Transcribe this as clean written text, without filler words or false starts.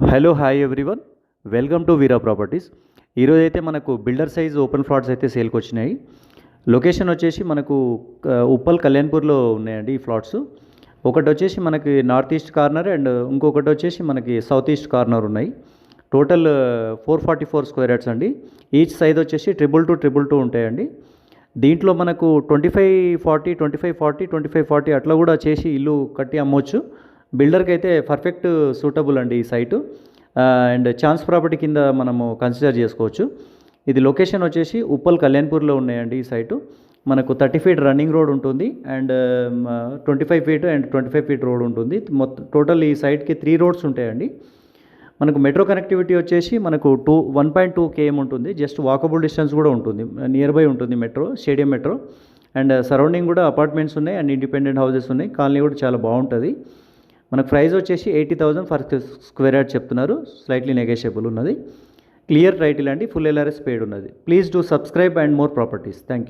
Hello hi everyone, welcome to Veera properties. ఈరోజు అయితే మనకు బిల్డర్ సైజ్ ఓపెన్ ఫ్లాట్స్ అయితే సేల్కి వచ్చినాయి. లొకేషన్ వచ్చేసి మనకు ఉప్పల్ కళ్యాణ్పూర్లో ఉన్నాయండి ఈ ఫ్లాట్స్. ఒకటి వచ్చేసి మనకి నార్త్ ఈస్ట్ కార్నర్ అండ్ ఇంకొకటి వచ్చేసి మనకి సౌత్ ఈస్ట్ కార్నర్ ఉన్నాయి. టోటల్ 444 స్క్వేర్ యార్డ్స్ అండి. ఈచ్ సైజ్ వచ్చేసి 222 ఉంటాయండి. దీంట్లో మనకు 25-40, 25-40, 25-40 అట్లా కూడా చేసి ఇల్లు కట్టి అమ్మవచ్చు. బిల్డర్కి అయితే పర్ఫెక్ట్ సూటబుల్ అండి ఈ సైటు. అండ్ ఛాన్స్ ప్రాపర్టీ కింద మనము కన్సిడర్ చేసుకోవచ్చు. ఇది లొకేషన్ వచ్చేసి ఉప్పల్ కళ్యాణ్పూర్లో ఉన్నాయండి ఈ సైటు. మనకు 30 ఫీట్ రన్నింగ్ రోడ్ ఉంటుంది and 25 feet and 25 feet road ఉంటుంది. మొత్తం టోటల్ ఈ సైట్కి 3 రోడ్స్ ఉంటాయండి. మనకు మెట్రో కనెక్టివిటీ వచ్చేసి మనకు 1.2 km ఉంటుంది. జస్ట్ వాకబుల్ డిస్టెన్స్ కూడా ఉంటుంది, నియర్ బై ఉంటుంది metro, stadium metro. And surrounding కూడా అపార్ట్మెంట్స్ ఉన్నాయి అండ్ ఇండిపెండెంట్ హౌసెస్ ఉన్నాయి. కాలనీ కూడా చాలా బాగుంటుంది. మనకు ప్రైస్ వచ్చేసి 80,000 ఫర్ స్క్వేర్ యార్డ్ చెప్తున్నారు. స్లైట్లీ నెగోషియబుల్ ఉన్నది. క్లియర్ టైటిల్ అండి, ఫుల్ LRS పేడ్ ఉన్నది. Please do subscribe and more properties. Thank you.